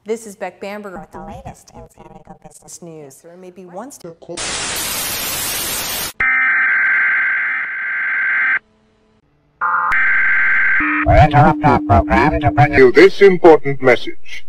This is Beck Bamberger with the latest in San Diego business news. There may be one step closer. We interrupt our program to bring you this important message.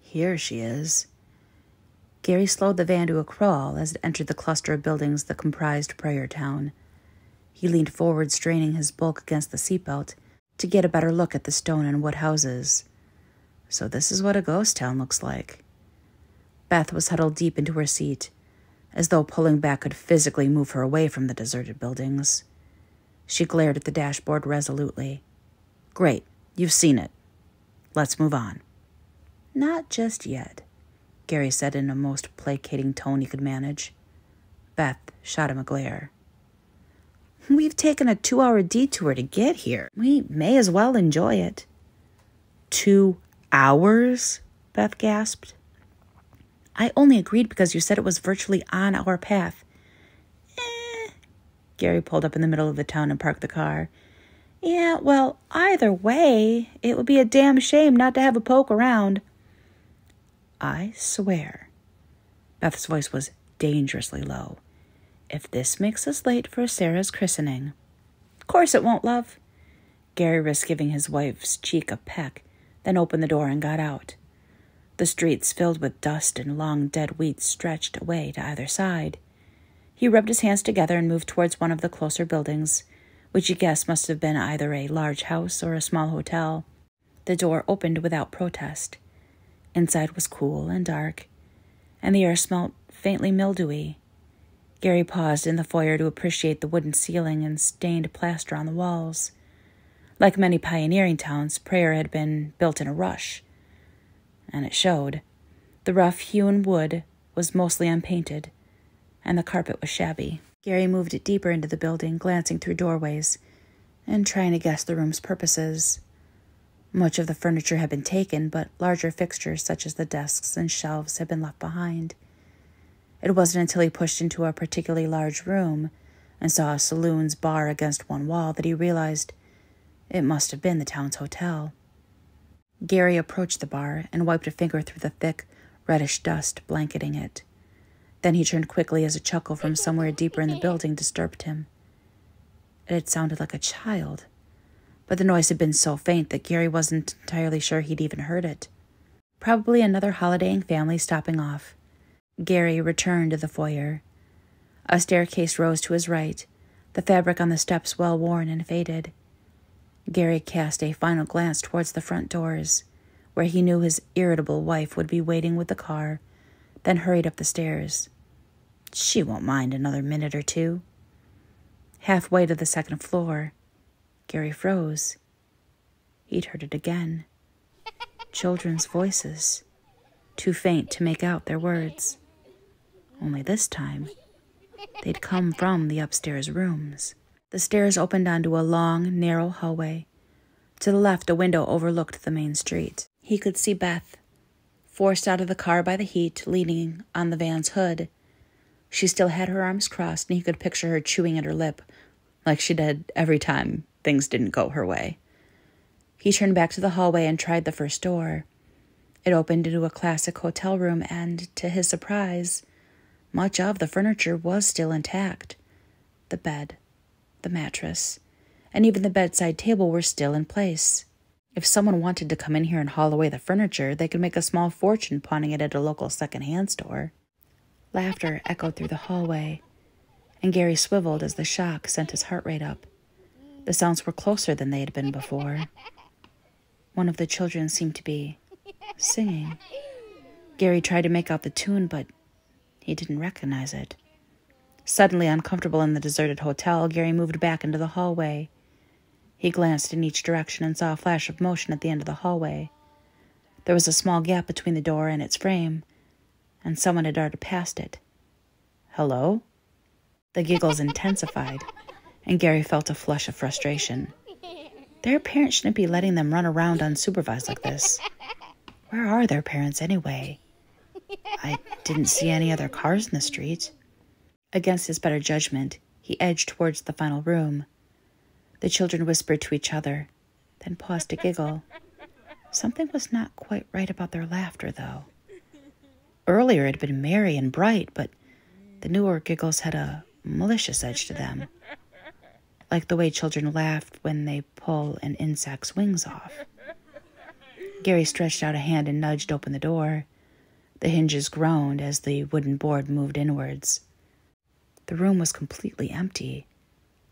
Here she is. Gary slowed the van to a crawl as it entered the cluster of buildings that comprised Prayer Town. He leaned forward, straining his bulk against the seatbelt to get a better look at the stone and wood houses. So this is what a ghost town looks like. Beth was huddled deep into her seat, as though pulling back could physically move her away from the deserted buildings. She glared at the dashboard resolutely. Great, you've seen it. Let's move on. Not just yet, Gary said in a most placating tone he could manage. Beth shot him a glare. We've taken a 2-hour detour to get here. We may as well enjoy it. 2 hours? Beth gasped. I only agreed because you said it was virtually on our path. Gary pulled up in the middle of the town and parked the car. Yeah, well, either way, it would be a damn shame not to have a poke around. I swear. Beth's voice was dangerously low. If this makes us late for Sarah's christening. Of course it won't, love. Gary risked giving his wife's cheek a peck, then opened the door and got out. The streets, filled with dust and long dead weeds, stretched away to either side. He rubbed his hands together and moved towards one of the closer buildings, which he guessed must have been either a large house or a small hotel. The door opened without protest. Inside was cool and dark, and the air smelt faintly mildewy. Gary paused in the foyer to appreciate the wooden ceiling and stained plaster on the walls. Like many pioneering towns, Prayer had been built in a rush, and it showed. The rough-hewn wood was mostly unpainted, and the carpet was shabby. Gary moved it deeper into the building, glancing through doorways and trying to guess the room's purposes. Much of the furniture had been taken, but larger fixtures such as the desks and shelves had been left behind. It wasn't until he pushed into a particularly large room and saw a saloon's bar against one wall that he realized it must have been the town's hotel. Gary approached the bar and wiped a finger through the thick, reddish dust blanketing it. Then he turned quickly as a chuckle from somewhere deeper in the building disturbed him. It had sounded like a child, but the noise had been so faint that Gary wasn't entirely sure he'd even heard it. Probably another holidaying family stopping off. Gary returned to the foyer. A staircase rose to his right, the fabric on the steps well worn and faded. Gary cast a final glance towards the front doors, where he knew his irritable wife would be waiting with the car, then hurried up the stairs. She won't mind another minute or two. Halfway to the second floor, Gary froze. He'd heard it again. Children's voices, too faint to make out their words. Only this time, they'd come from the upstairs rooms. The stairs opened onto a long, narrow hallway. To the left, a window overlooked the main street. He could see Beth, forced out of the car by the heat, leaning on the van's hood. She still had her arms crossed, and he could picture her chewing at her lip, like she did every time things didn't go her way. He turned back to the hallway and tried the first door. It opened into a classic hotel room, and, to his surprise, much of the furniture was still intact. The bed, the mattress, and even the bedside table were still in place. If someone wanted to come in here and haul away the furniture, they could make a small fortune pawning it at a local second-hand store. Laughter echoed through the hallway, and Gary swiveled as the shock sent his heart rate up. The sounds were closer than they had been before. One of the children seemed to be singing. Gary tried to make out the tune, but he didn't recognize it. Suddenly uncomfortable in the deserted hotel, Gary moved back into the hallway. He glanced in each direction and saw a flash of motion at the end of the hallway. There was a small gap between the door and its frame, and someone had darted past it. "Hello?" The giggles intensified, and Gary felt a flush of frustration. Their parents shouldn't be letting them run around unsupervised like this. Where are their parents anyway? I didn't see any other cars in the street. Against his better judgment, he edged towards the final room. The children whispered to each other, then paused to giggle. Something was not quite right about their laughter, though. Earlier it had been merry and bright, but the newer giggles had a malicious edge to them, like the way children laughed when they pull an insect's wings off. Gary stretched out a hand and nudged open the door. The hinges groaned as the wooden board moved inwards. The room was completely empty,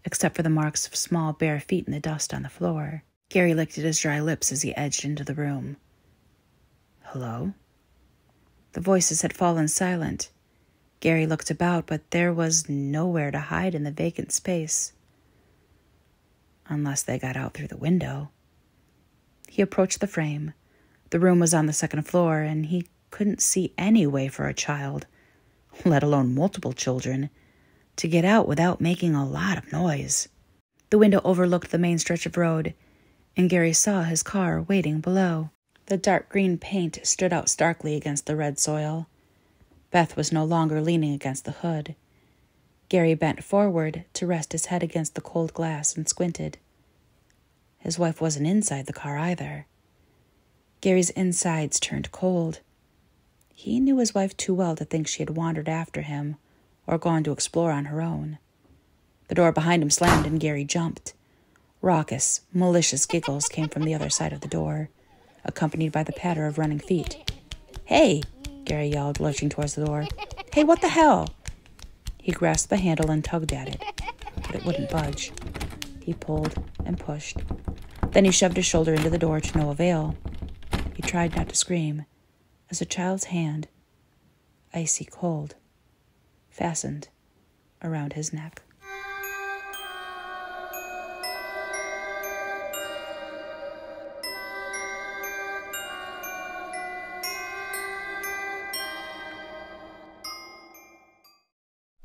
except for the marks of small bare feet in the dust on the floor. Gary licked at his dry lips as he edged into the room. "Hello?" The voices had fallen silent. Gary looked about, but there was nowhere to hide in the vacant space. Unless they got out through the window. He approached the frame. The room was on the second floor, and he couldn't see any way for a child, let alone multiple children, to get out without making a lot of noise. The window overlooked the main stretch of road, and Gary saw his car waiting below. The dark green paint stood out starkly against the red soil. Beth was no longer leaning against the hood. Gary bent forward to rest his head against the cold glass and squinted. His wife wasn't inside the car either. Gary's insides turned cold. He knew his wife too well to think she had wandered after him or gone to explore on her own. The door behind him slammed and Gary jumped. Raucous, malicious giggles came from the other side of the door, accompanied by the patter of running feet. "Hey!" Gary yelled, lurching towards the door. "Hey, what the hell?" He grasped the handle and tugged at it, but it wouldn't budge. He pulled and pushed. Then he shoved his shoulder into the door to no avail. He tried not to scream, as a child's hand, icy cold, fastened around his neck.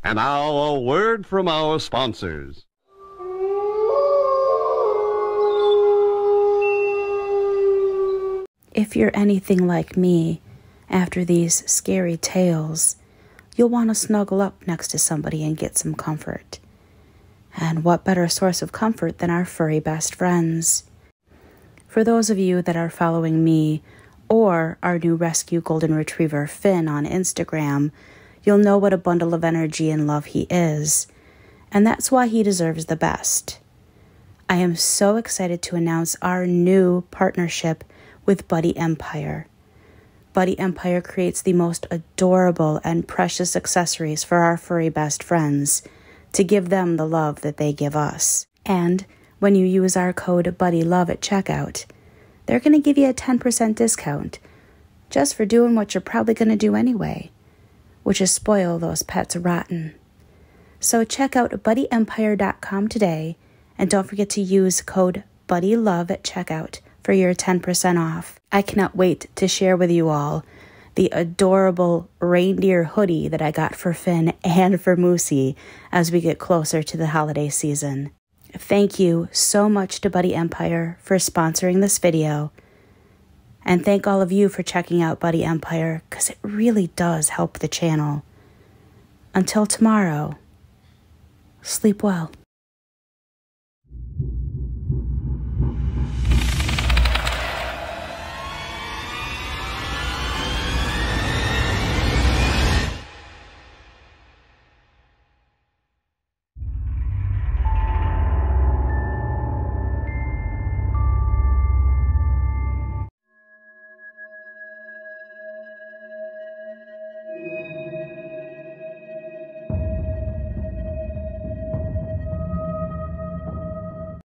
And now a word from our sponsors. If you're anything like me, after these scary tales, you'll want to snuggle up next to somebody and get some comfort. And what better source of comfort than our furry best friends? For those of you that are following me or our new rescue golden retriever Finn on Instagram, you'll know what a bundle of energy and love he is, and that's why he deserves the best. I am so excited to announce our new partnership with Buddy Empire. Buddy Empire creates the most adorable and precious accessories for our furry best friends to give them the love that they give us. And when you use our code BuddyLove at checkout, they're going to give you a 10% discount just for doing what you're probably going to do anyway, which is spoil those pets rotten. So check out buddyempire.com today, and don't forget to use code BuddyLove at checkout for your 10% off. I cannot wait to share with you all the adorable reindeer hoodie that I got for Finn and for Moosey as we get closer to the holiday season. Thank you so much to Buddy Empire for sponsoring this video. And thank all of you for checking out Buddy Empire, because it really does help the channel. Until tomorrow, sleep well.